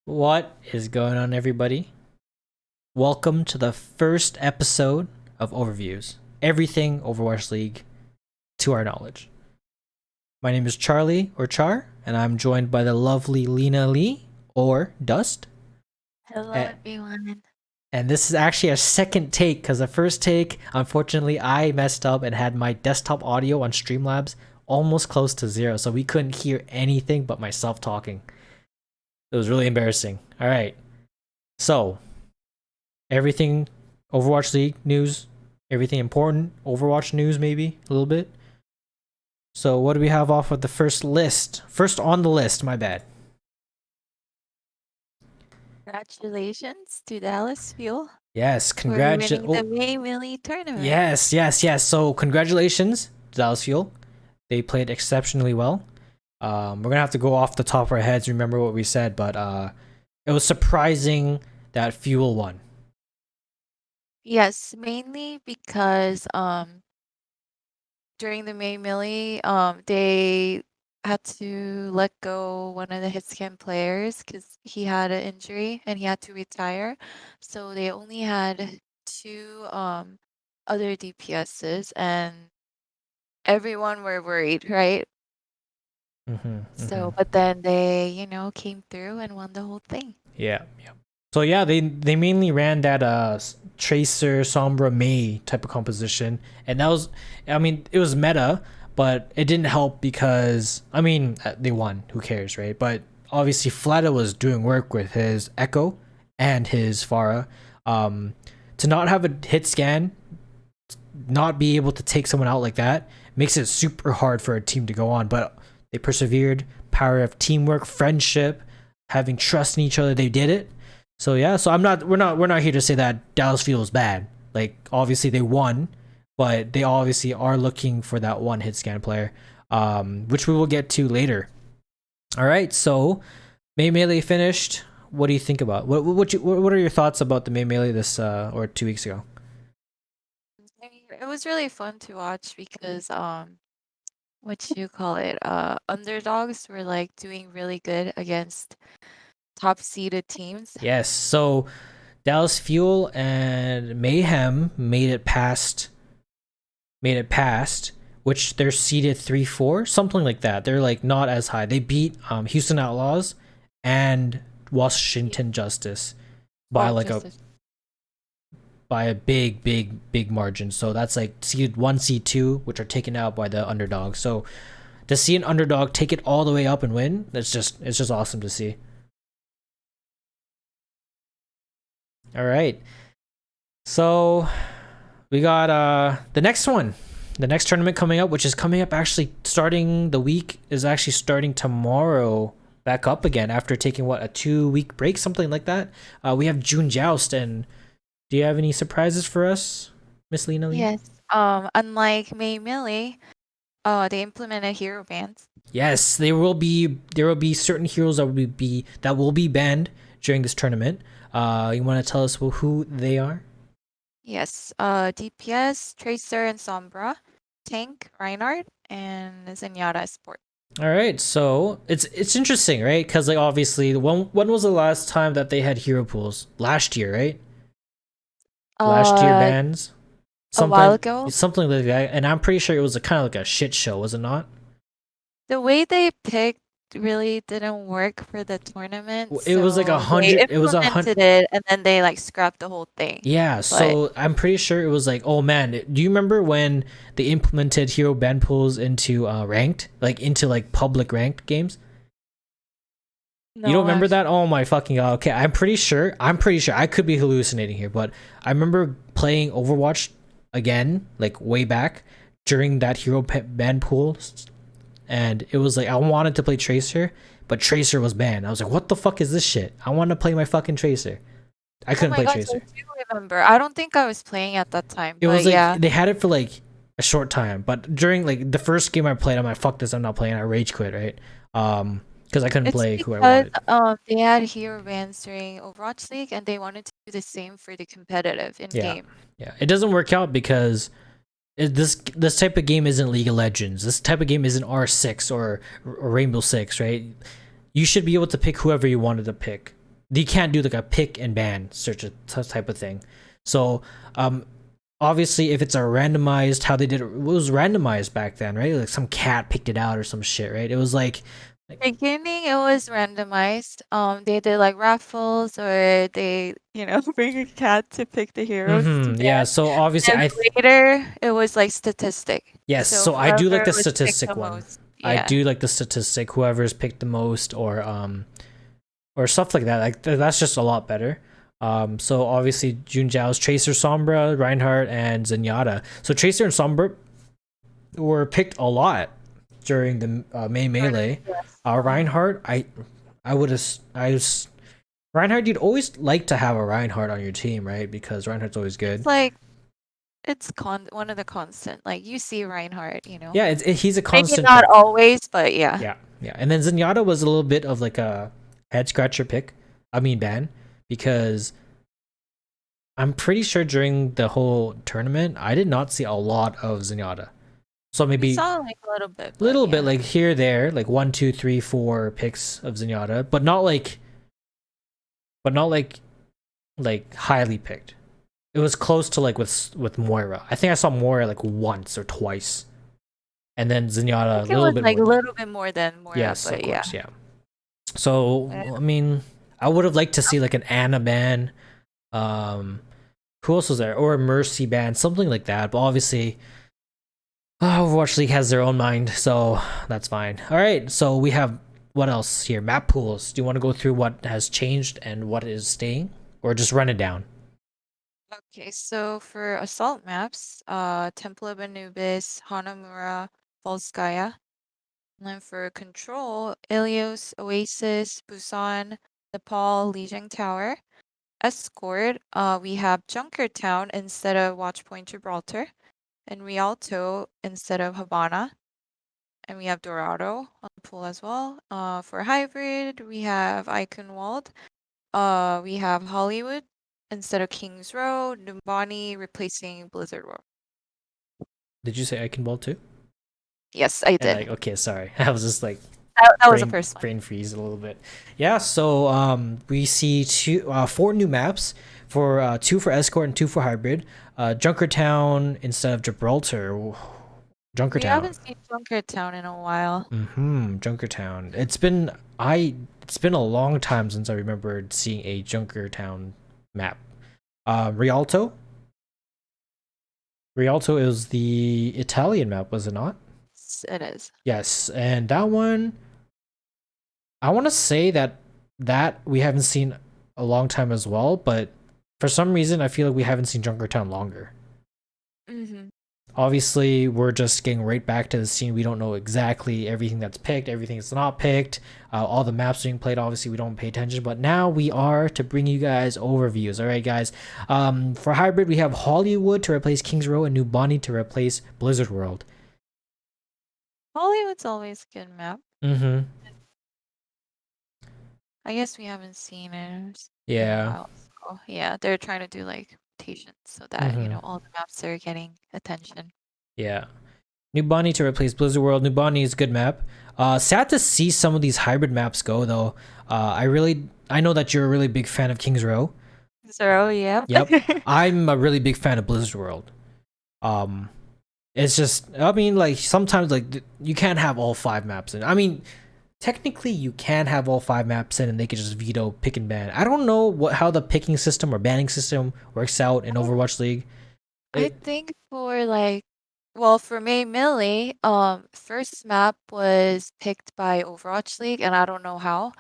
What is going on, everybody? Welcome to the first episode of Overviews. Everything Overwatch League to our knowledge. My name is Charlie, or Char, and I'm joined by the lovely Lena Lee, or Dust. Hello, A- everyone. And this is actually a second take, because the first take, unfortunately, I messed up and had my desktop audio on Streamlabs almost close to zero, so we couldn't hear anything but myself talking. It was really embarrassing. All right. So, everything Overwatch League news, everything important Overwatch news, maybe a little bit. So, what do we have off of the first list? First on the list, my bad. Congratulations to Dallas Fuel Yes, for winning the May Millie tournament. yes. So, congratulations, Dallas Fuel. They played exceptionally well. We're gonna have to go off the top of our heads, remember what we said, but it was surprising that Fuel won. Yes, mainly because during the May Millie, they had to let go one of the hitscan players because he had an injury and he had to retire. So they only had two other DPSs and everyone were worried, right? So, but then they, came through and won the whole thing. Yeah. So yeah, they mainly ran that Tracer, Sombra, Mei type of composition, and that was, I mean, it was meta, but it didn't help because they won. Who cares, right? But obviously, Fleta was doing work with his Echo and his Pharah. To not have a hit scan, not be able to take someone out like that, makes it super hard for a team to go on. But they persevered. Power of teamwork, friendship, having trust in each other. They did it. So yeah, so we're not here to say that Dallas Fuel is bad. Like, obviously they won, but they obviously are looking for that one hit scan player, which we will get to later. All right, so May Melee finished. What do you think about what are your thoughts about the May Melee this or 2 weeks ago? I mean, it was really fun to watch because what you call it, underdogs were like doing really good against top seeded teams. Yes, so Dallas Fuel and Mayhem made it past, which they're seeded 3-4, something like that. They're like not as high. They beat Houston Outlaws and Washington Justice by by a big margin. So that's like seed 1, seed 2, which are taken out by the underdog. So to see an underdog take it all the way up and win, it's just awesome to see. All right. So we got the next one. The next tournament coming up, which is coming up actually starting the week, is actually starting tomorrow back up again after taking what, a 2-week break, something like that. We have June Joust, and do you have any surprises for us, Miss Lena Lee? Yes. Unlike May Millie, they implemented hero bans. Yes, there will be certain heroes that will be banned during this tournament. You want to tell us who they are? Yes. DPS, Tracer, and Sombra. Tank, Reinhardt, and Zenyatta Sport. All right, so it's interesting, right? Because like obviously, when was the last time that they had hero pools? Last year, right? Last year bans. A while ago. Something like that, and I'm pretty sure it was a kind of like a shit show, was it not? The way they picked really didn't work for the tournament. It was like 100. It was 100. It, and then they like scrapped the whole thing. Yeah, so I'm pretty sure it was like, oh man, do you remember when they implemented hero ban pools into ranked, like into like public ranked games? No, You don't remember that? Oh my fucking god. Okay, I'm pretty sure I could be hallucinating here, but I remember playing Overwatch again, like way back during that hero ban pool, and it was like I wanted to play Tracer, but Tracer was banned. I was like, what the fuck is this shit? I want to play my fucking Tracer. I couldn't play Tracer. I do remember. I don't think I was playing at that time. It was like yeah. They had it for like a short time, but during like the first game I played, I'm like, fuck this, I'm not playing. I rage quit, right? Because I couldn't play who I wanted. They had hero bans during Overwatch League, and they wanted to do the same for the competitive in game. Yeah, it doesn't work out because this type of game isn't League of Legends. This type of game isn't R6 or Rainbow Six, right? You should be able to pick whoever you wanted to pick. you can't do like a pick and ban search type of thing. So obviously if it's a randomized, how they did it was randomized back then, right? Like some cat picked it out or some shit, right? It was like Beginning, it was randomized. They did like raffles, or they, bring a cat to pick the heroes to yeah, ban. so obviously And later, it was like statistic. yes, So so I do like whoever the was picked statistic the one. most, I yeah. do like the statistic, whoever's picked the most or stuff like that. Like that's just a lot better. So obviously June Joust, Tracer, Sombra, Reinhardt, and Zenyatta. So Tracer and Sombra were picked a lot during the May melee. Yes. Reinhardt, Reinhardt, you'd always like to have a Reinhardt on your team, right? Because Reinhardt's always good. It's like it's one of the constant. Like you see Reinhardt, Yeah, he's a maybe constant not pick. always, but yeah. Yeah. And then Zenyatta was a little bit of like a head scratcher pick. I mean ban, because I'm pretty sure during the whole tournament I did not see a lot of Zenyatta. So maybe We saw like a little bit, bit like here there, like 1, 2, 3, 4 picks of Zenyatta, but not like highly picked. It was close to like with Moira. I think I saw Moira like once or twice, and then Zenyatta a little bit like more. a little bit more than Moira, Yes, but of course, yeah. So I mean, I would have liked to see like an Anna ban. Who else was there? Or a Mercy ban, something like that. But obviously, Overwatch League has their own mind, so that's fine. All right, so we have what else here? Map pools. Do you want to go through what has changed and what is staying, or just run it down? Okay, so for assault maps, Temple of Anubis, Hanamura, Volskaya. And then for control, Ilios, Oasis, Busan, Nepal, Lijiang Tower. Escort, we have Junkertown instead of Watchpoint Gibraltar, and Rialto instead of Havana. And we have Dorado on the pool as well. For hybrid, we have Eichenwald. We have Hollywood instead of Kings Row, Numbani replacing Blizzard World. Did you say I can ball too? Yes, I did. Like, okay, sorry. I was just like that was the first one. brain freeze a little bit. Yeah, so we see 4 new maps for 2 for escort and 2 for hybrid. Junkertown instead of Gibraltar. Junkertown. We haven't seen Junkertown in a while. Junkertown. It's been a long time since I remembered seeing a Junkertown map. Rialto. Rialto is the Italian map, was it not? It is. Yes, and that one, I want to say that we haven't seen a long time as well, but for some reason I feel like we haven't seen Junkertown longer. Obviously, we're just getting right back to the scene. We don't know exactly everything that's picked, everything that's not picked, all the maps being played. Obviously, we don't pay attention, but now we are to bring you guys overviews. All right, guys. For hybrid, we have Hollywood to replace Kings Row and New Bonnie to replace Blizzard World. Hollywood's always a good map. I guess we haven't seen it. Yeah. So, yeah, they're trying to do like rotations so that all the maps are getting attention. Yeah. New Bonnie to replace Blizzard World. New Bonnie is a good map. Sad to see some of these hybrid maps go though. I know that you're a really big fan of Kings Row. So yeah. Yep. I'm a really big fan of Blizzard World. It's just, I mean, like sometimes like you can't have all 5 maps in. I mean, technically you can have all 5 maps in and they could just veto pick and ban. I don't know how the picking system or banning system works out in Overwatch League. I think for May Melee, first map was picked by Overwatch League, and I don't know how.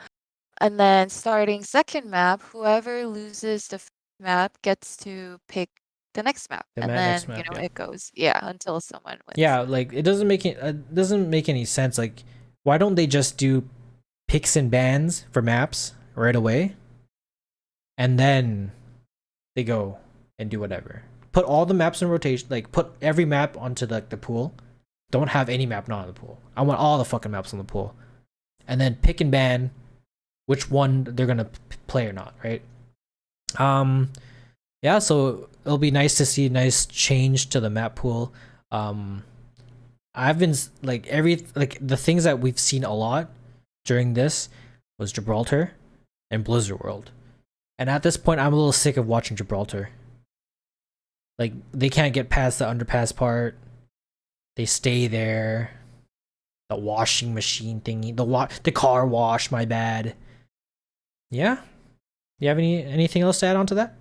And then starting second map, whoever loses the first map gets to pick the next map, and then it goes until someone wins. Yeah, like it doesn't make any sense. Like, why don't they just do picks and bans for maps right away, and then they go and do whatever. Put all the maps in rotation. Like, put every map onto the pool. Don't have any map not on the pool. I want all the fucking maps on the pool, and then pick and ban which one they're gonna play or not. Right? Yeah. So it'll be nice to see a nice change to the map pool. I've been the things that we've seen a lot during this was Gibraltar and Blizzard World. And at this point, I'm a little sick of watching Gibraltar. Like, they can't get past the underpass part. They stay there. The washing machine thingy. The car wash, my bad. Yeah? You have anything else to add on to that?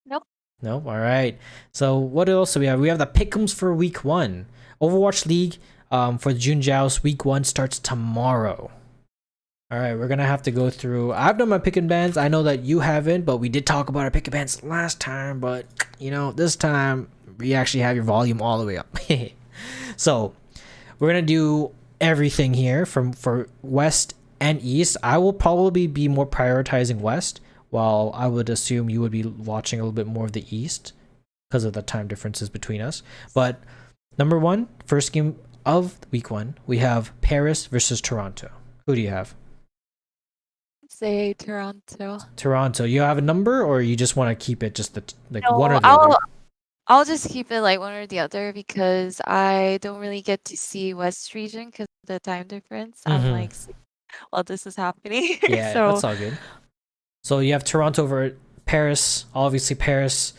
Nope. No? Alright. So, what else do we have? We have the pick'ems for week 1. Overwatch League for the June Joust, week 1 starts tomorrow. Alright, we're gonna have to go through. I've done my pick and bans. I know that you haven't, but we did talk about our pick and bans last time. But, you know, this time we actually have your volume all the way up. So, we're gonna do everything here for West and East. I will probably be more prioritizing West, while I would assume you would be watching a little bit more of the East because of the time differences between us. But number 1, first game of week 1, we have Paris versus Toronto. Who do you have? Say Toronto. Toronto. You have a number, or you just want to keep it just No, one or the other? I'll just keep it like one or the other because I don't really get to see West region because of the time difference. I'm like, well, this is happening. Yeah, So that's all good. So you have Toronto over Paris. Obviously, Paris.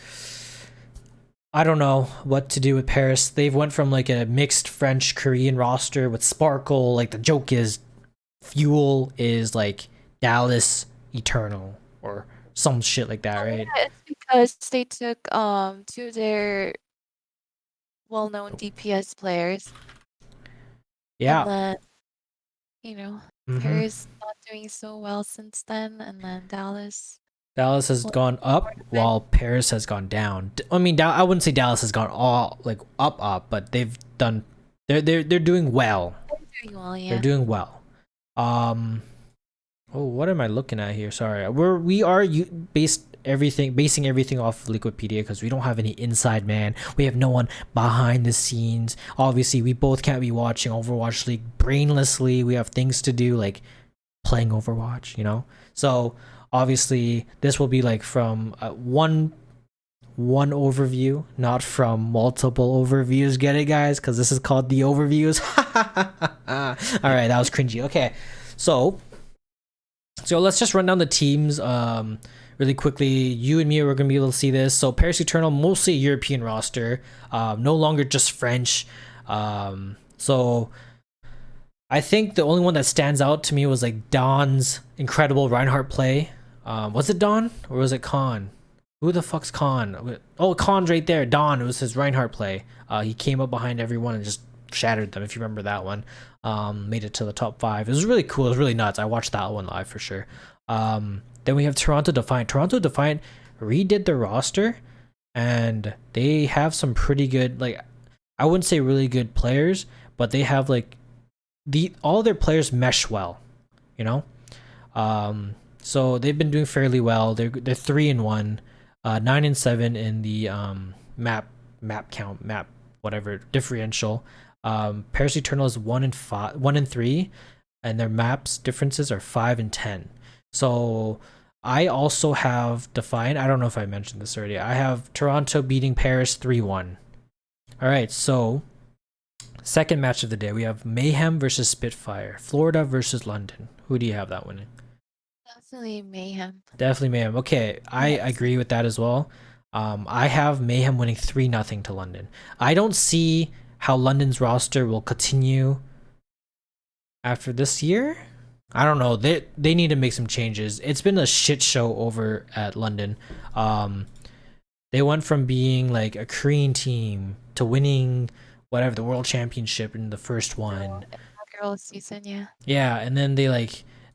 I don't know what to do with Paris. They've went from like a mixed French Korean roster with Sparkle. Like, the joke is, Fuel is like Dallas Eternal or some shit like that, right? yeah, it's because they took 2 of their well-known DPS players. Yeah. And then, you know, Paris not doing so well since then, and then Dallas. Dallas has gone up while Paris has gone down. I mean, I wouldn't say Dallas has gone all like up, but they've done. They're doing well. They're doing well, yeah. They're doing well. Oh, what am I looking at here? Sorry, we are basing everything off of Liquipedia because we don't have any inside man. We have no one behind the scenes. Obviously, we both can't be watching Overwatch League brainlessly. We have things to do, like playing Overwatch, you know. So obviously, this will be like from one overview, not from multiple overviews. Get it, guys? Because this is called the overviews. All right, that was cringy. Okay, so let's just run down the teams really quickly. You and me are going to be able to see this. So Paris Eternal, mostly European roster, no longer just French. So I think the only one that stands out to me was like Don's incredible Reinhardt play. Was it Don or was it Khan? Who the fuck's Khan? Oh, Khan's right there. Don, it was his Reinhardt play. He came up behind everyone and just shattered them, if you remember that one. Made it to the top 5. It was really cool. It was really nuts. I watched that one live for sure. Then we have Toronto Defiant. Toronto Defiant redid their roster, and they have some pretty good, like, I wouldn't say really good players, but they have like all their players mesh well, you know. So they've been doing fairly well. They're 3-1, 9-7 in the map whatever differential. Paris Eternal is 1-3, and their maps differences are 5-10. So I also have Defiant. I don't know if I mentioned this already. I have Toronto beating Paris 3-1. All right, so second match of the day, we have Mayhem versus Spitfire, Florida versus London. Who do you have that winning? Definitely Mayhem. Definitely Mayhem. Okay, I agree with that as well. I have Mayhem winning 3-0 to London. I don't see how London's roster will continue after this year. I don't know. They need to make some changes. It's been a shit show over at London. They went from being like a Korean team to winning whatever the world championship in the first one. Girl season, yeah. Yeah, and then they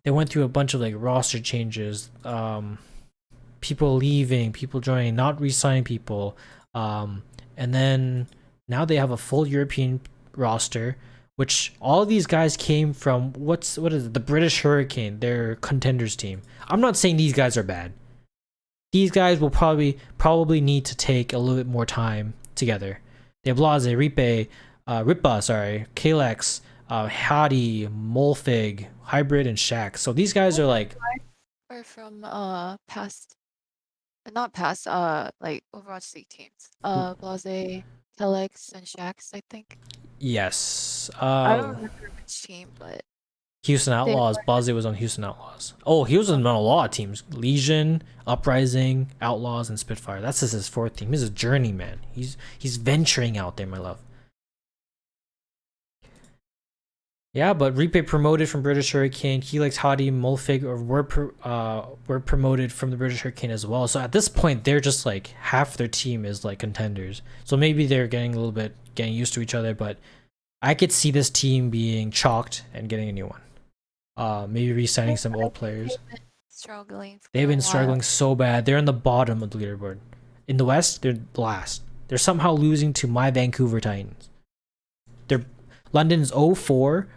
went through a bunch of like roster changes. People leaving, people joining, not re-signing people. And then now they have a full European roster, which all these guys came from what is it? The British Hurricane, their contenders team. I'm not saying these guys are bad. These guys will probably need to take a little bit more time together. They have Blase, Ripa, Kalex, Hadi, Molfig, Hybrid, and Shaq. So these guys are like, or from past, not past, like Overwatch League teams. Blase, Kalex, and Shax, I think. yes. I don't remember which team, but Houston They Outlaws. Bozzy was on Houston Outlaws. Oh, he was on a lot of teams. Legion, Uprising, Outlaws, and Spitfire. That's just his fourth team. He's a journeyman. He's venturing out there, my love. Yeah, but Ripe promoted from British Hurricane. Helix, Hadi, Mulfig were promoted from the British Hurricane as well. So at this point, they're just like half their team is like contenders. So maybe they're getting used to each other. But I could see this team being chalked and getting a new one. Maybe re-signing some old players. struggling. They've been struggling so bad. They're in the bottom of the leaderboard. In the West, they're last. They're somehow losing to my Vancouver Titans. London's 0-4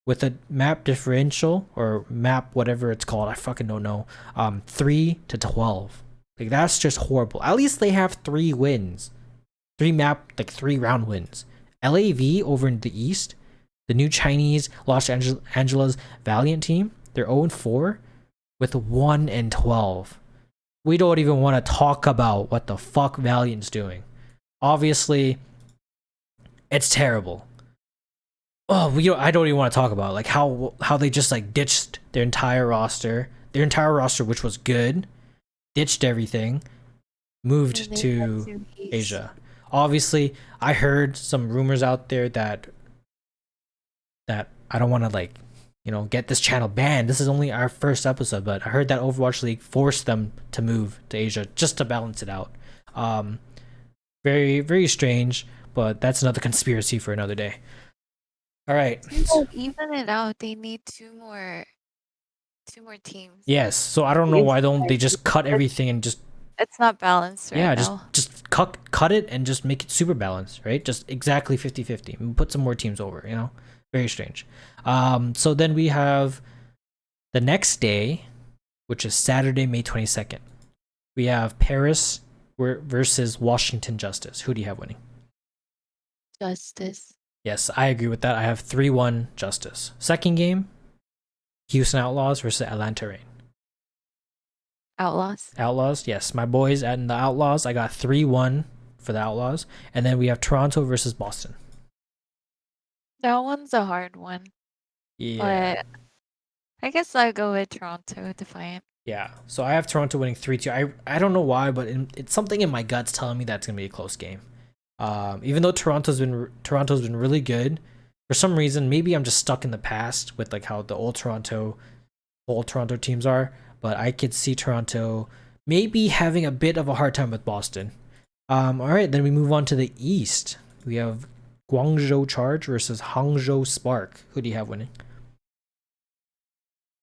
with a map differential or map whatever it's called. I fucking don't know. 3-12. Like that's just horrible. At least they have 3 wins. 3 round wins. LAV over in the East, the new Chinese Los Angeles Valiant team, they're 0-4 with 1-12. We don't even want to talk about what the fuck Valiant's doing. Obviously, it's terrible. Oh, I don't even want to talk about like how they just like ditched their entire roster, which was good, ditched everything, moved to Asia. Obviously, I heard some rumors out there that I don't want to like, get this channel banned. This is only our first episode, but I heard that Overwatch League forced them to move to Asia just to balance it out. Very, very strange, but that's another conspiracy for another day. All right. To even it out, they need two more teams. Yes. So I don't know why don't they just cut everything and just. It's not balanced right now. just cut it and just make it super balanced, right? Just exactly 50-50. Put some more teams over, Very strange. So then we have the next day, which is Saturday, May 22nd. We have Paris versus Washington Justice. Who do you have winning? Justice. Yes, I agree with that. I have 3-1 Justice. Second game, Houston Outlaws versus Atlanta Reign. Outlaws, yes. My boys and the Outlaws, I got 3-1 for the Outlaws. And then we have Toronto versus Boston. That one's a hard one. Yeah. But I guess I'll go with Toronto Defiant. Yeah. So I have Toronto winning 3-2. I don't know why, but it's something in my guts telling me that's going to be a close game. Even though Toronto's been really good, for some reason, maybe I'm just stuck in the past with like how the old Toronto teams are, but I could see Toronto maybe having a bit of a hard time with Boston. All right, then we move on to the East. We have Guangzhou Charge versus Hangzhou Spark. Who do you have winning?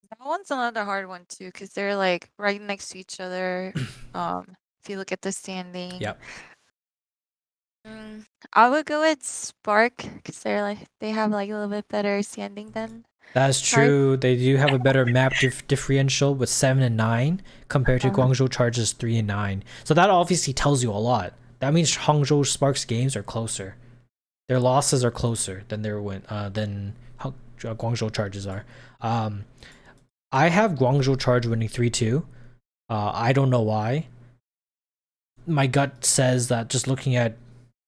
That one's another hard one too, because they're like right next to each other. If you look at the standing. Yep. I would go with Spark because they have like a little bit better standing than. That's true. They do have a better map differential with 7 and 9 compared to Guangzhou Charge's 3 and 9. So that obviously tells you a lot. That means Hangzhou Spark's games are closer. Their losses are closer than Guangzhou Charges are. I have Guangzhou Charge winning 3-2. I don't know why. My gut says that just looking at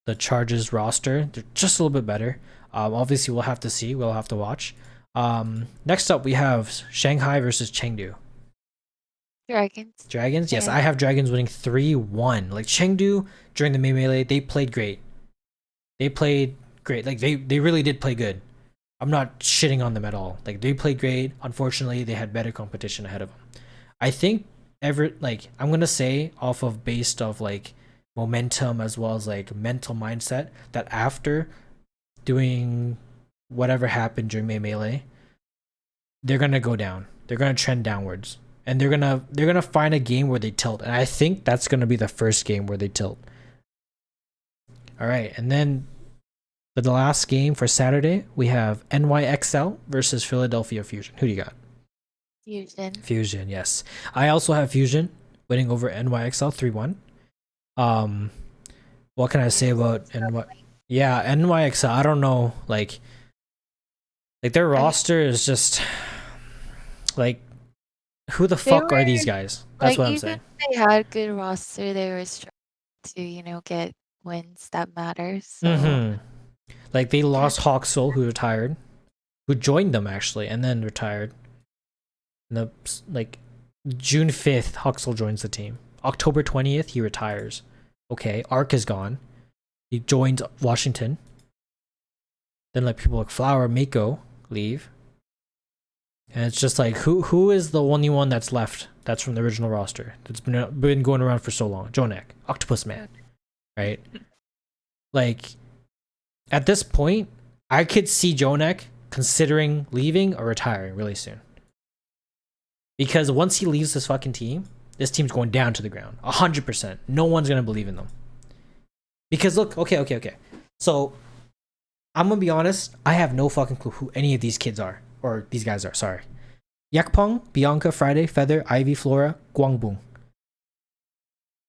the Charges roster, they're just a little bit better. Obviously, we'll have to see. We'll have to watch. Next up, we have Shanghai versus Chengdu. Dragons? Yes, I have Dragons winning 3-1. Like Chengdu during the Melee, they played great. Like they really did play good. I'm not shitting on them at all. Like they played great. Unfortunately, they had better competition ahead of them. I think I'm gonna say based off like momentum as well as like mental mindset that after doing whatever happened during Melee, they're gonna go down. They're gonna trend downwards, and they're gonna find a game where they tilt. And I think that's gonna be the first game where they tilt. All right, and then for the last game for Saturday, we have NYXL versus Philadelphia Fusion. Who do you got? Fusion, yes. I also have Fusion winning over NYXL 3-1. What can I say about NYXL? I don't know, like their roster is just like, who the fuck are these guys? That's what I'm saying. They had good roster. They were trying to, get wins that matter. So. Like they lost Hawksoul, who retired, who joined them actually and then retired. And like June 5th, Huxel joins the team. October 20th, he retires. Okay, Arc is gone. He joins Washington. Then like people like Flower, Mako leave. And it's just like who is the only one that's left that's from the original roster that's been going around for so long? Jonak, Octopus Man, right? Like at this point, I could see Jonak considering leaving or retiring really soon. Because once he leaves this fucking team, this team's going down to the ground. 100%. No one's gonna believe in them. Because look, okay. So I'm gonna be honest, I have no fucking clue who any of these kids are. Or these guys are, sorry. Yakpong, Bianca, Friday, Feather, Ivy, Flora, Guangbong.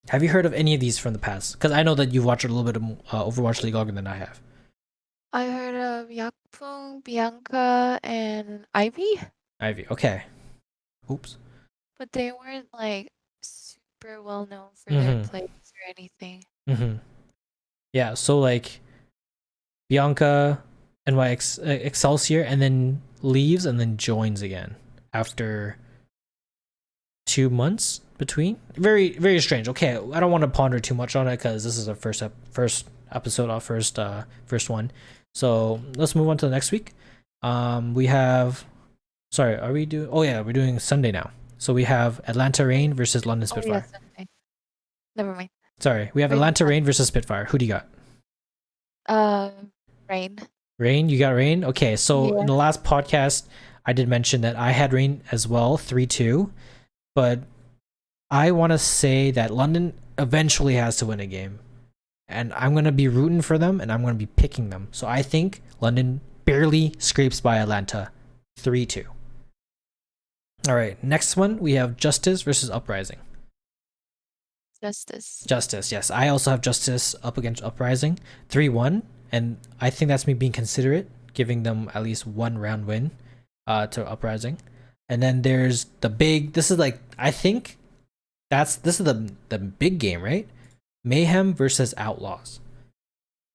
Have you heard of any of these from the past? Because I know that you've watched a little bit of Overwatch League longer than I have. I heard of Yakpung, Bianca, and Ivy. Ivy, okay. Oops. But they weren't like super well known for their plays or anything. Yeah, so like Bianca, Excelsior, and then leaves and then joins again after 2 months between. Very, very strange. Okay, I don't want to ponder too much on it because this is our first episode, our first one. So let's move on to the next week. We have. Sorry, are we doing? Oh yeah, we're doing Sunday now. So we have Atlanta Reign versus London Spitfire. Oh, yeah, never mind. Sorry, we have Atlanta Reign versus Spitfire. Who do you got? Reign. Reign, you got Reign? Okay, so in the last podcast, I did mention that I had Reign as well, 3-2. But I want to say that London eventually has to win a game. And I'm going to be rooting for them, and I'm going to be picking them. So I think London barely scrapes by Atlanta, 3-2. All right, next one, we have Justice versus Uprising. Justice, yes. I also have Justice up against Uprising, 3-1. And I think that's me being considerate, giving them at least 1 round win to Uprising. And then there's the big, this is like, I think this is the big game, right? Mayhem versus Outlaws.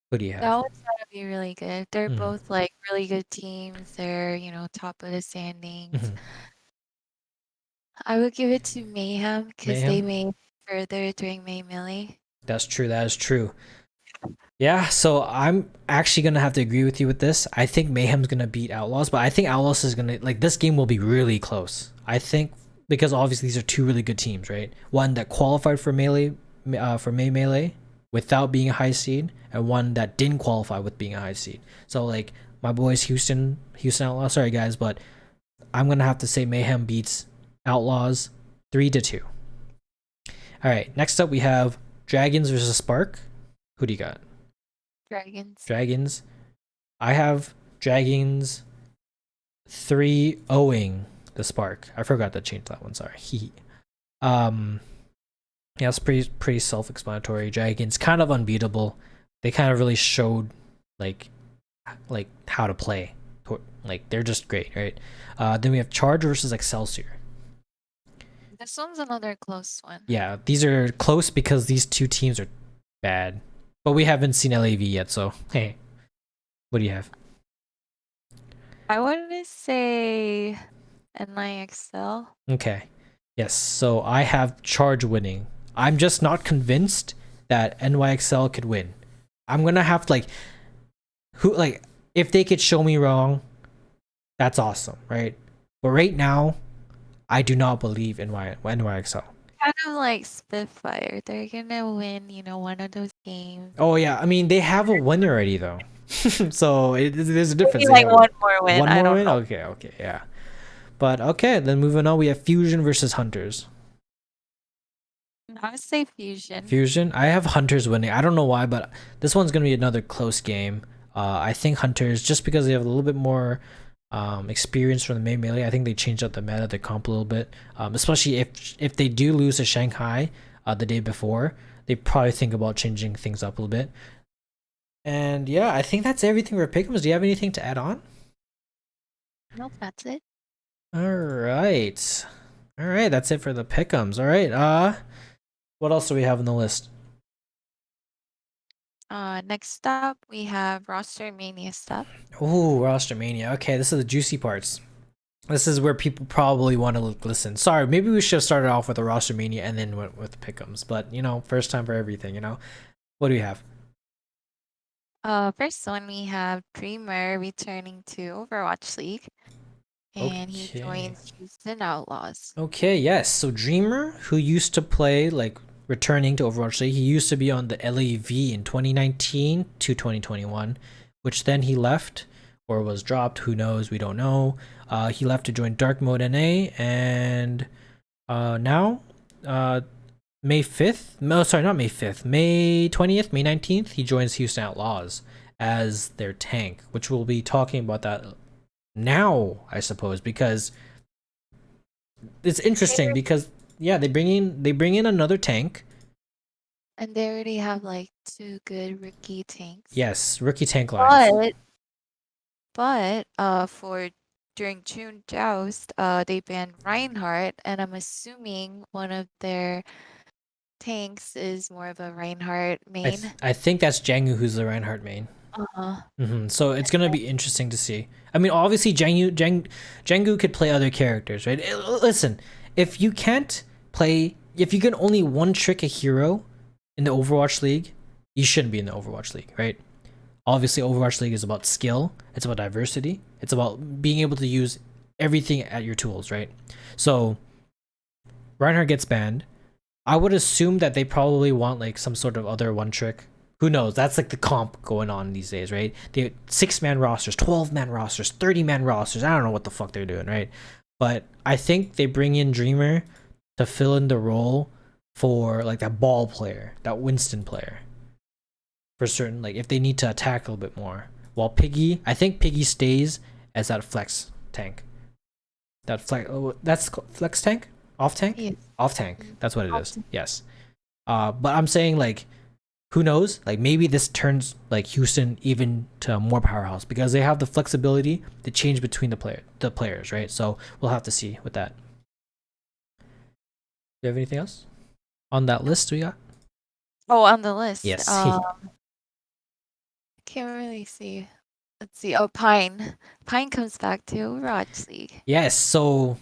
Who do you have? That one's gonna be really good. They're both like really good teams. They're, top of the standings. I would give it to Mayhem because they made further during May Melee. That's true. That is true. Yeah, so I'm actually gonna have to agree with you with this. I think Mayhem's gonna beat Outlaws, but I think Outlaws is gonna this game will be really close. I think because obviously these are 2 really good teams, right? One that qualified for May Melee without being a high seed, and one that didn't qualify with being a high seed. So like my boys Houston Outlaws. Sorry guys, but I'm gonna have to say Mayhem beats Outlaws 3-2. All right, next up we have Dragons versus Spark. Who do you got? Dragons. I have Dragons 3-0ing the Spark. I forgot to change that one. Sorry. Yeah, it's pretty self-explanatory. Dragons kind of unbeatable. They kind of really showed like how to play. Like they're just great, right? Then we have Charge versus Excelsior. This one's another close one. Yeah, these are close because these 2 teams are bad. But we haven't seen LAV yet, so hey. What do you have? I want to say Nyxl. Okay. Yes, so I have Charge winning. I'm just not convinced that NYXL could win. I'm gonna have to if they could show me wrong, that's awesome, right? But right now, I do not believe in NYXL. Kind of like Spitfire. They're gonna win, one of those games. Oh yeah, I mean they have a win already though, so there's a difference. Maybe like one more win. One more win. Okay, yeah. But okay, then moving on, we have Fusion versus Hunters. I would say Fusion. Fusion. I have Hunters winning. I don't know why, but this one's gonna be another close game. I think Hunters, just because they have a little bit more experience from the May Melee. I think they changed up the meta, the comp a little bit. Especially if they do lose to Shanghai the day before, they probably think about changing things up a little bit. And yeah, I think that's everything for Pick'ems. Do you have anything to add on? Nope, that's it. All right, that's it for the Pick'ems. All right, what else do we have on the list? Next up, we have roster mania stuff. Ooh, roster mania. Okay, this is the juicy parts. This is where people probably want to listen. Sorry, maybe we should have started off with a roster mania and then went with pick'ems. But first time for everything. What do we have? First one we have Dreamer returning to Overwatch League, and he Okay. joins Houston Outlaws. Okay, yes. So Dreamer, who used to play like returning to Overwatch League, he used to be on the LAV in 2019 to 2021, which then he left or was dropped. Who knows? We don't know. He left to join Dark Mode NA, and now, May 5th. No, sorry, not May 5th. May 20th, May 19th, he joins Houston Outlaws as their tank, which we'll be talking about that now, I suppose, because it's interesting because yeah, they bring in another tank. And they already have like 2 good rookie tanks. Yes, rookie tank lines. But for during June Joust, they banned Reinhardt, and I'm assuming one of their tanks is more of a Reinhardt main. I think that's Jangu who's the Reinhardt main. Uh-huh. So it's gonna be interesting to see. I mean, obviously Jangu could play other characters, right? Listen, if you can't play, if you can only one trick a hero in the Overwatch League, you shouldn't be in the Overwatch League, right? Obviously, Overwatch League is about skill. It's about diversity. It's about being able to use everything at your tools, right? So Reinhardt gets banned. I would assume that they probably want like some sort of other one trick. Who knows? That's like the comp going on these days, right? They 6-man rosters, 12-man rosters, 30-man rosters. I don't know what the fuck they're doing, right? But I think they bring in Dreamer to fill in the role for like that ball player, that Winston player. For certain, like if they need to attack a little bit more. While Piggy, I think Piggy stays as that flex tank. That flex, that's flex tank, off tank, Yes. off tank. That's what it Off is. tank. Yes. But I'm saying like, who knows? Like maybe this turns like Houston even to a more powerhouse because they have the flexibility to change between the players, right? So we'll have to see with that. Do you have anything else on that list we got? Oh, on the list. Yes. Can't really see. Let's see. Oh, Pine. Pine comes back to Overwatch League. Yes. So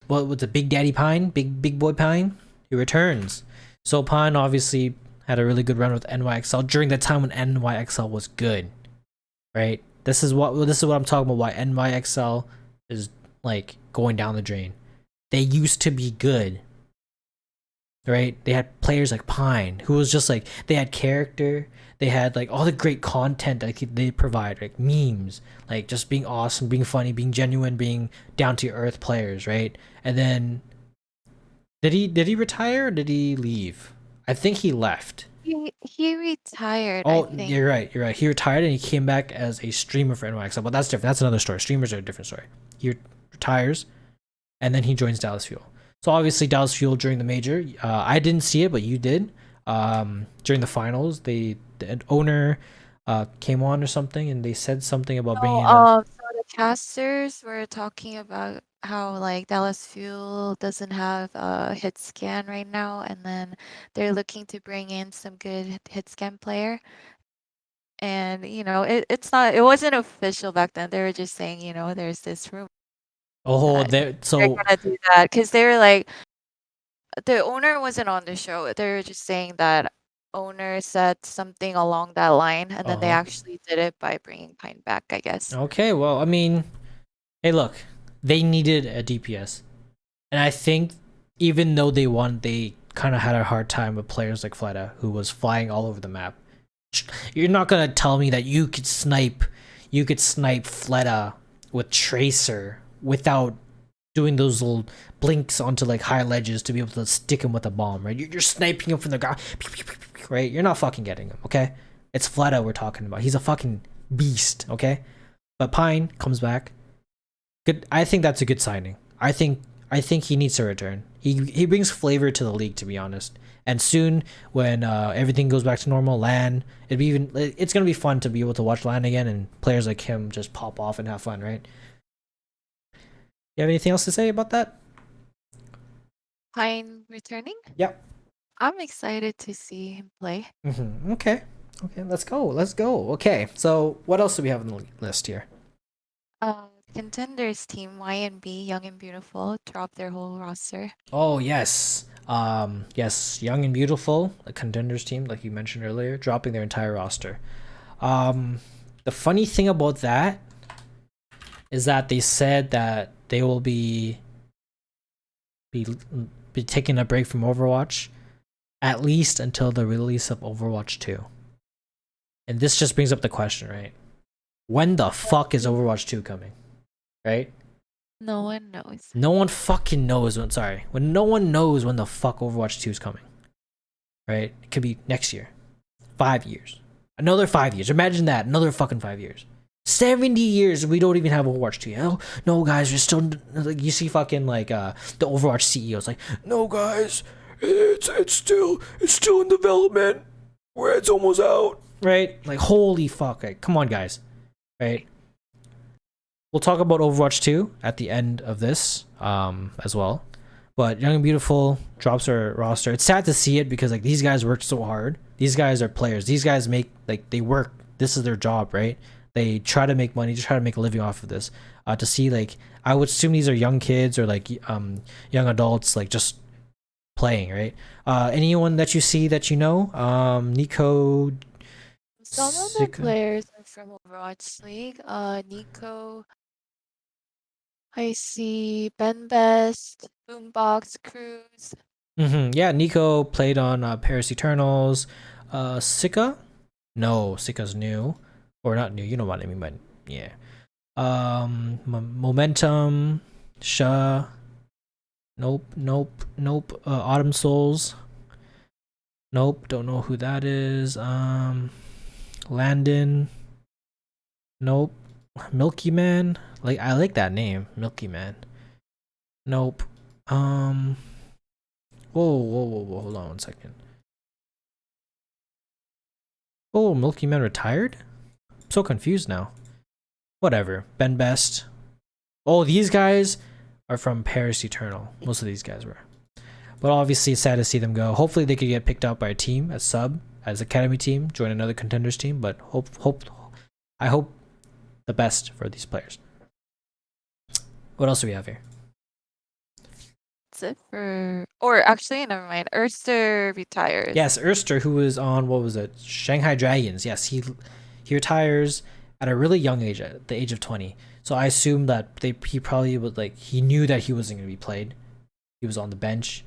what was it? Big Daddy Pine, big boy Pine. He returns. So Pine obviously had a really good run with NYXL during the time when NYXL was good, right? This is what I'm talking about. Why NYXL is like going down the drain. They used to be good, right? They had players like Pine, who was just like they had character. They had like all the great content that they provide, like memes, like just being awesome, being funny, being genuine, being down to earth players, right? And then did he retire or did he leave? I think he left. He retired, I Oh, think. you're right. You're right. He retired and he came back as a streamer for NYXL, but that's different. That's another story. Streamers are a different story. He retires and then he joins Dallas Fuel. So obviously Dallas Fuel during the major, I didn't see it, but you did. During the finals, the owner came on or something, and they said something about bringing in So the casters were talking about how like Dallas Fuel doesn't have a hit scan right now, and then they're looking to bring in some good hit scan player. And it wasn't official back then. They were just saying, there's this rumor oh, that there. they're So gonna do that because they were like, the owner wasn't on the show. They were just saying that owner said something along that line, and then they uh-huh. actually did it by bringing Pine back, I guess. Okay, well, I mean, hey, look, they needed a DPS, and I think even though they won, they kind of had a hard time with players like Fleta, who was flying all over the map. You're not gonna tell me that you could snipe Fleta with Tracer without doing those little blinks onto like high ledges to be able to stick him with a bomb, right? You're sniping him from the ground, right? You're not fucking getting him, okay? It's Fleta we're talking about. He's a fucking beast, okay? But Pine comes back. Good. I think that's a good signing. I think he needs to return. He brings flavor to the league, to be honest. And soon, when everything goes back to normal, LAN, it's gonna be fun to be able to watch LAN again and players like him just pop off and have fun, right? You have anything else to say about that? Pine returning? Yep. I'm excited to see him play. Okay. Okay, let's go. Let's go. Okay, so what else do we have on the list here? Contenders team Y&B, Young and Beautiful, dropped their whole roster. Oh yes. Yes, Young and Beautiful, the contenders team, like you mentioned earlier, dropping their entire roster. Um, the funny thing about that is that they said that they will be be taking a break from Overwatch at least until the release of Overwatch 2. And this just brings up the question, right? When the fuck is Overwatch 2 coming? Right? No one knows. No one fucking knows when, sorry. When no one knows when the fuck Overwatch 2 is coming. Right? It could be next year. 5 years. Another 5 years. Imagine that. Another fucking 5 years. 70 years we don't even have Overwatch 2. Oh, no guys, we're still like you see fucking like the Overwatch CEOs like, no guys, it's still in development. Where it's almost out. Right? Like holy fuck. Right? Come on guys. Right? We'll talk about Overwatch 2 at the end of this as well. But Young and Beautiful drops their roster. It's sad to see it because like these guys worked so hard. These guys are players. These guys make like they work. This is their job, right? They try to make money, to try to make a living off of this. To see like I would assume these are young kids or like young adults like just playing, right? Anyone that you see that you know? Nico, Some of the players are from Overwatch League. Nico, I see Ben Best, Boombox, Cruz. Yeah, Nico played on Paris Eternals. Sika? No, Sika's new. Or not new, you know what I mean, but yeah. Momentum, Sha. Nope. Autumn Souls. Nope, don't know who that is. Landon. Nope. Milky Man. Like I like that name, Milky Man. Nope. Whoa, hold on 1 second. Oh, Milky Man retired? I'm so confused now. Whatever. Ben Best. Oh, these guys are from Paris Eternal. Most of these guys were. But obviously it's sad to see them go. Hopefully they could get picked up by a team as sub, as academy team, join another contenders team, but I hope the best for these players. What else do we have here? That's it for. Or actually, never mind. Erster retires. Yes, Erster, who was on what was it, Shanghai Dragons. Yes, he retires at a really young age, at the age of 20. So I assume that he probably was like he knew that he wasn't gonna be played. He was on the bench.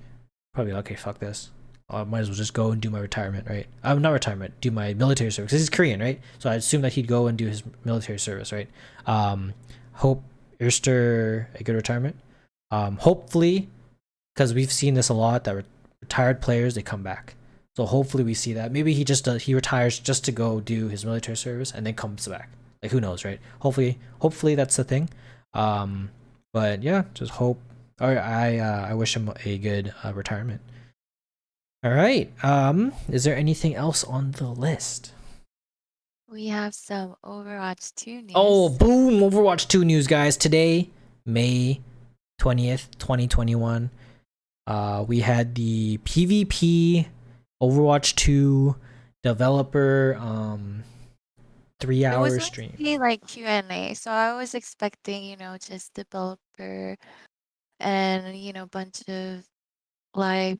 Probably okay, fuck this. I might as well just go and do my retirement, right? Not retirement, do my military service. 'Cause he's Korean, right? So I assume that he'd go and do his military service, right? Hope Erster a good retirement. Hopefully, because we've seen this a lot that retired players they come back. So hopefully we see that. Maybe he retires just to go do his military service and then comes back. Like who knows, right? Hopefully that's the thing. But yeah, just hope. Or I wish him a good retirement. All right. Is there anything else on the list? We have some Overwatch 2 news. Oh, boom! Overwatch 2 news, guys. Today, May 20th, 2021. We had the PvP Overwatch 2 developer 3-hour stream. It was like Q&A, so I was expecting, just developer and, bunch of live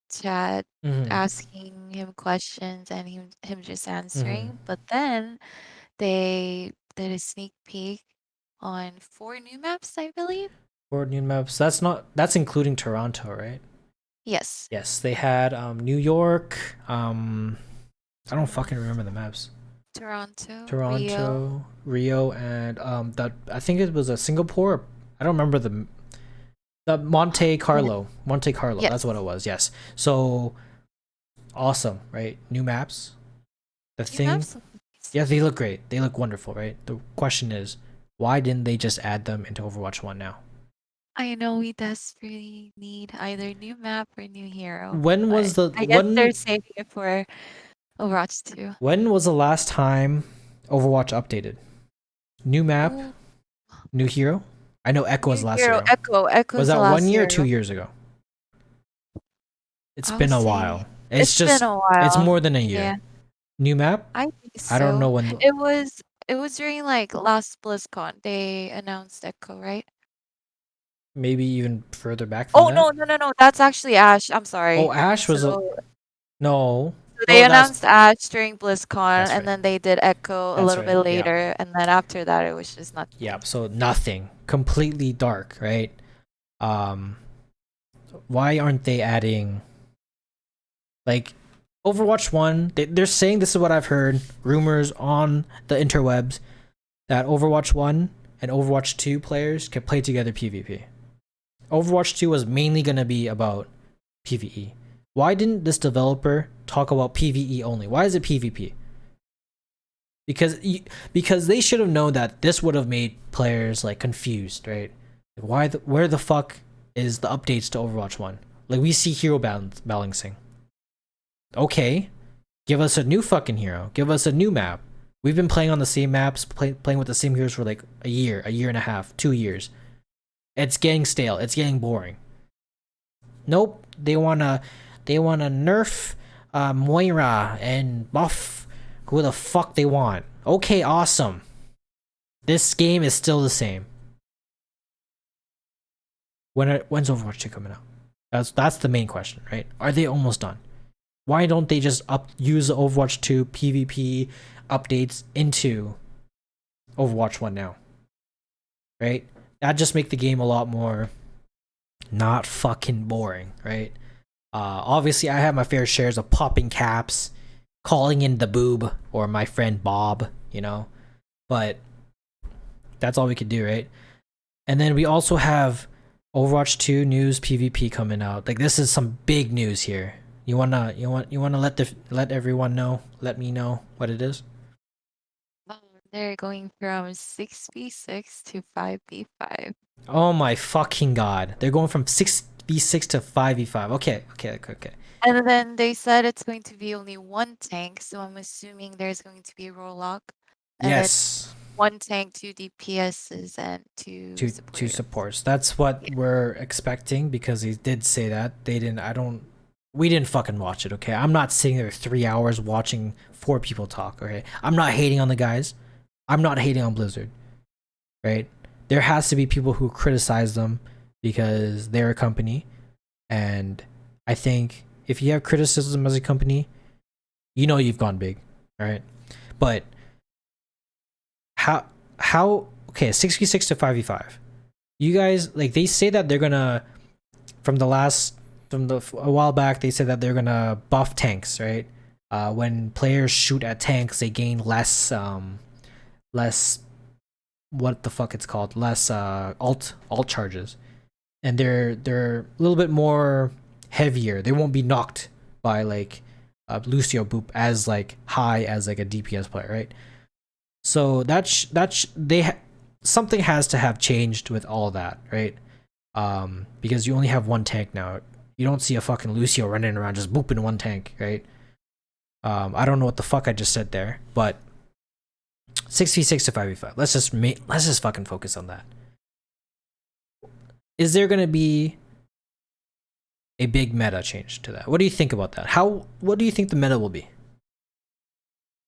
chat asking him questions and him just answering. But then they did a sneak peek on 4 new maps, I believe. 4 new maps. That's including Toronto, right? Yes. Yes, they had New York. I don't fucking remember the maps. Toronto, Rio, and that I think it was a Singapore. I don't remember the Monte Carlo. Monte Carlo. Yes. That's what it was. Yes. So awesome, right? New maps. Yeah, they look great. They look wonderful, right? The question is, why didn't they just add them into Overwatch 1 now? I know we desperately need either new map or new hero. I guess they're saving it for Overwatch 2. When was the last time Overwatch updated? New map, new hero? I know Echo was last year. Echo was that 1 year or 2 years ago? It's I been would a say while. it's been a It's while. more than a Yeah, year. New map? I think I don't know so. when. It was during like last BlizzCon. They announced Echo, right? Maybe even further back than Oh that. no, no, no, no. That's actually Ash. I'm Oh, sorry. Ash So was a no. they No, announced Ash during BlizzCon, that's and right. then they did Echo a That's little right. bit Yeah. later, and then after that, it was just Yeah. nothing. So nothing. Completely dark, right? Um, why aren't they adding like Overwatch 1? They're saying, this is what I've heard, rumors on the interwebs, that Overwatch 1 and Overwatch 2 players can play together PvP. Overwatch 2 was mainly going to be about PvE. Why didn't this developer talk about PvE only? Why is it PvP? Because because they should have known that this would have made players like confused, right? Like, where the fuck is the updates to Overwatch 1? Like, we see hero balancing. Okay, give us a new fucking hero. Give us a new map. We've been playing on the same maps, playing with the same heroes for like a year and a half, 2 years. It's getting stale. It's getting boring. Nope. They wanna nerf Moira and buff who the fuck they want. Okay, awesome. This game is still the same. When's Overwatch 2 coming out? That's the main question, right? Are they almost done? Why don't they just use the Overwatch 2 PvP updates into Overwatch 1 now? Right? That just make the game a lot more not fucking boring, right? Obviously, I have my fair shares of popping caps, calling in the boob or my friend Bob, but that's all we could do, right? And then we also have Overwatch 2 news PvP coming out. Like, this is some big news here. You wanna let everyone know, let me know what it is? Um, they're going from 6v6 to 5v5. Oh my fucking god. They're going from 6v6 to 5v5. Okay. And then they said it's going to be only one tank, so I'm assuming there's going to be Rollock. And then Yes. one tank, two DPSs, and two support Two heroes. supports. That's what Yeah. we're expecting, because he did say that. They didn't I don't We didn't fucking watch it, okay? I'm not sitting there 3 hours watching four people talk, okay? I'm not hating on the guys. I'm not hating on Blizzard, right? There has to be people who criticize them because they're a company, and I think if you have criticism as a company, you've gone big, all right? But how okay, 6v6 to 5v5. You guys, like, they say that they're gonna, a while back, they said that they're gonna buff tanks, right? When players shoot at tanks, they gain less, what the fuck it's called, less alt charges, and they're a little bit more heavier. They won't be knocked by like Lucio Boop as like high as like a DPS player, right? So something has to have changed with all that, right? Because you only have one tank now. You don't see a fucking Lucio running around just booping one tank, right? I don't know what the fuck I just said there, but 6v6 to 5v5. Let's just fucking focus on that. Is there gonna be a big meta change to that? What do you think about that? What do you think the meta will be?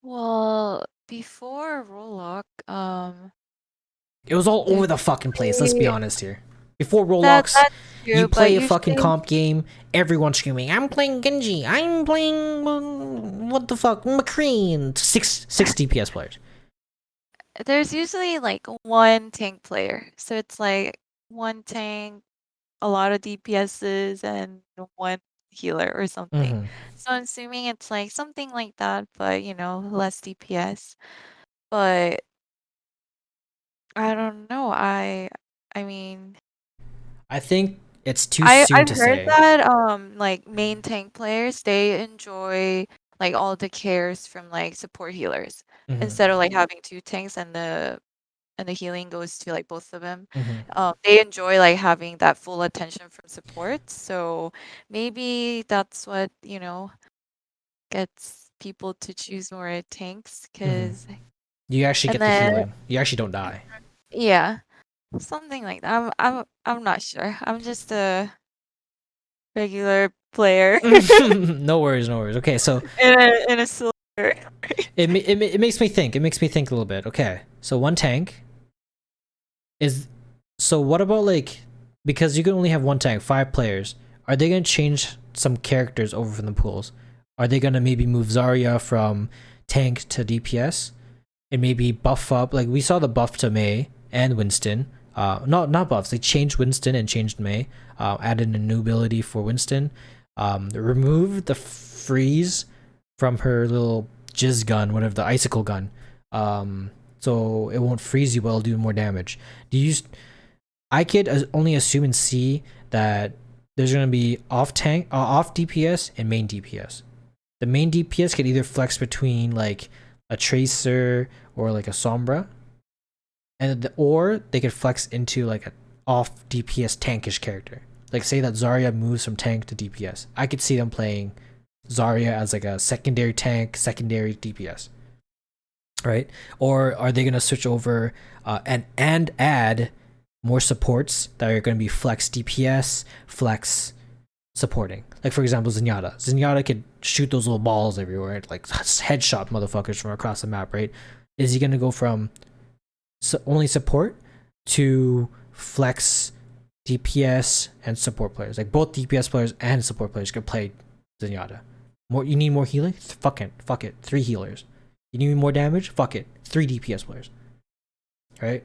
Well, before Rollock, It was all over the fucking place. Let's be usually honest here. Before that Roblox, that's you true, but play a fucking usually comp game, everyone's screaming, "I'm playing Genji. I'm playing what the fuck, McCree," and six DPS players. there's usually like one tank player. So it's like one tank, a lot of DPSs, and one healer or something. Mm-hmm. So I'm assuming it's like something like that, but less DPS. But I don't know. I mean, I think it's too I've soon to heard say. that like main tank players, they enjoy like all the cares from like support healers Mm-hmm. instead of like having two tanks and the healing goes to like both of them. Mm-hmm. They enjoy like having that full attention from support. So maybe that's what gets people to choose more tanks. Mm-hmm. Cause You actually and get the then healing. You actually don't die. yeah, something like that. I'm not sure. I'm just a regular player No worries, no worries. Okay, so in a silver. it makes me think. It makes me think a little bit. Okay, so one tank is. So what about like, because you can only have one tank, 5 players. Are they gonna change some characters over from the pools? Are they gonna maybe move Zarya from tank to DPS and maybe buff up? Like we saw the buff to Mei and Winston. Not buffs. They changed Winston and changed Mei. Added a new ability for Winston. Removed the freeze from her little jizz gun, whatever, the icicle gun. So it won't freeze you, but it'll do more damage. I could only assume and see that there's gonna be off DPS and main DPS. The main DPS can either flex between like a Tracer or like a Sombra, or they could flex into like an off DPS tankish character. Like say that Zarya moves from tank to DPS. I could see them playing Zarya as like a secondary tank, secondary DPS. Right? Or are they gonna switch over and add more supports that are gonna be flex DPS, flex supporting? Like for example, Zenyatta. Zenyatta could shoot those little balls everywhere, like headshot motherfuckers from across the map, right? Is he gonna go from only support to flex DPS and support players? Like both DPS players and support players could play Zenyatta. You need more healing? Fuck it. 3 healers. You need more damage? Fuck it. 3 DPS players. Right?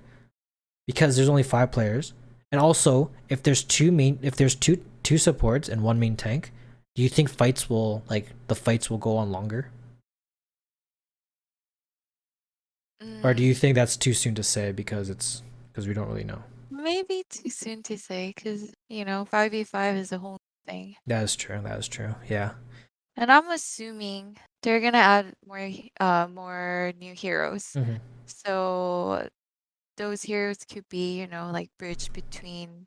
Because there's only 5 players. And also, if there's two supports and 1 main tank, do you think the fights will go on longer? Or do you think that's too soon to say because we don't really know? Maybe too soon to say because 5v5 is a whole thing. That is true. Yeah. And I'm assuming they're gonna add more new heroes. Mm-hmm. So those heroes could be, like bridge between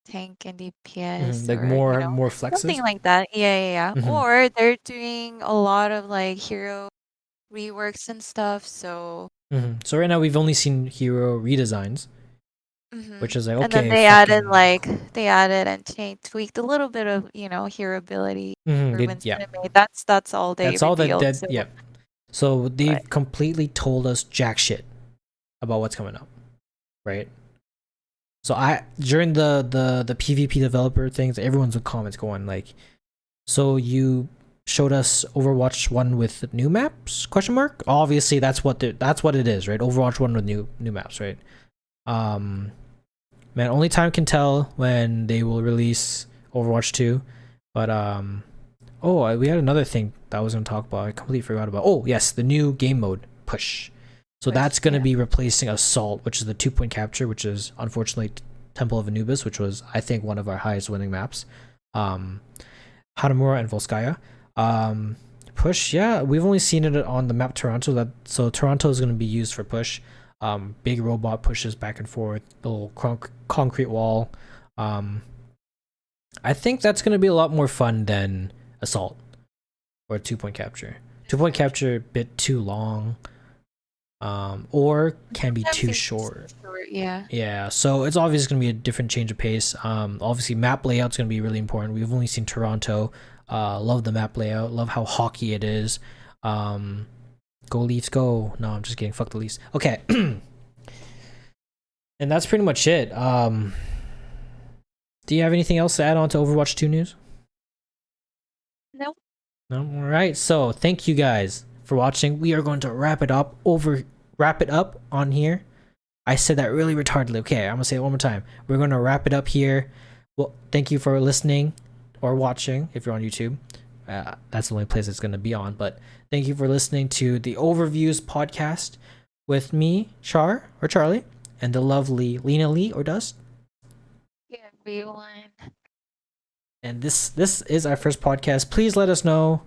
tank and DPS, Like or more flexes. something like that. Yeah. Mhm. Or they're doing a lot of like hero reworks and stuff. So So right now we've only seen hero redesigns, which is like okay. and then they added and tweaked a little bit of hero ability for Winston and Mei. That's all they That's all revealed. that yeah. So they've completely told us jack shit about what's coming up, right? So during the PvP developer things, everyone's in comments going like, so you showed us Overwatch 1 with new maps? Question mark. Obviously that's what it is, right? Overwatch 1 with new maps, right? Man, only time can tell when they will release Overwatch 2. But we had another thing that I was gonna talk about. I completely forgot about. Oh yes, the new game mode push. So that's gonna be replacing Assault, which is the 2-point capture, which is unfortunately Temple of Anubis, which was I think one of our highest winning maps. Hanamura and Volskaya. Push, yeah, we've only seen it on the map Toronto. So Toronto is gonna be used for push. Big robot pushes back and forth, little concrete wall. I think that's gonna be a lot more fun than Assault or 2-point capture. 2-point capture a bit too long, or can be too short. Yeah. So it's obviously gonna be a different change of pace. Obviously map layout's gonna be really important. We've only seen Toronto. Love the map layout. Love how hockey it is. Go Leafs, go. No, I'm just kidding. Fuck the Leafs. Okay. And that's pretty much it. Do you have anything else to add on to Overwatch 2 news? No. No? All right. So thank you guys for watching. We are going to wrap it up on here. I said that really retardedly. Okay, I'm going to say it one more time. We're going to wrap it up here. Well, thank you for listening or watching if you're on YouTube. That's the only place it's going to be on. But thank you for listening to the Overviews podcast with me, Char or Charlie, and the lovely Lena Lee or Dust. Yeah, everyone. And this is our first podcast. Please let us know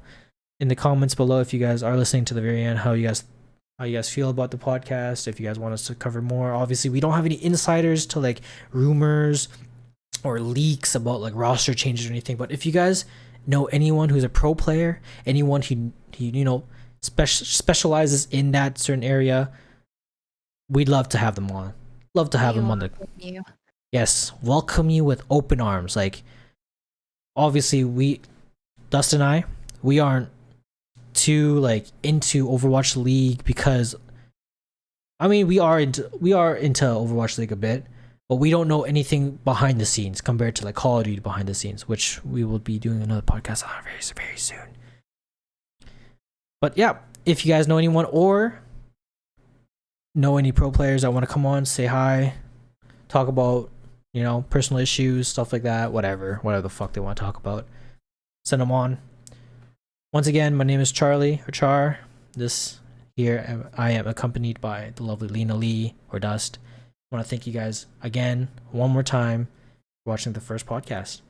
in the comments below if you guys are listening to the very end how you guys feel about the podcast. If you guys want us to cover more, obviously we don't have any insiders to like rumors or leaks about like roster changes or anything. But if you guys know anyone who's a pro player, anyone who specializes in that certain area, we'd love to have them on. Love to have them on the. Yes, welcome you with open arms. Like, obviously, Dust and I, we aren't too like into Overwatch League because I mean we are into Overwatch League a bit, but we don't know anything behind the scenes compared to like Call of Duty behind the scenes, which we will be doing another podcast on very soon. But yeah, if you guys know anyone or know any pro players that want to come on, say hi, talk about, you know, personal issues, stuff like that, whatever the fuck they want to talk about, send them on. Once again, my name is Charlie or Char. This here I am accompanied by the lovely Lena Lee or Dust. I want to thank you guys again one more time for watching the first podcast.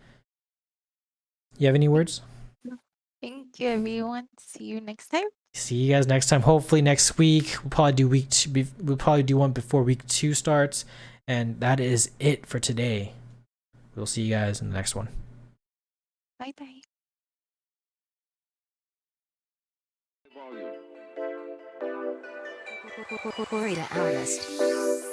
You have any words? Thank you, everyone. See you next time. See you guys next time. Hopefully next week. We'll probably do we'll probably do one before week 2 starts. And that is it for today. We'll see you guys in the next one. Bye bye. Corey to Artist.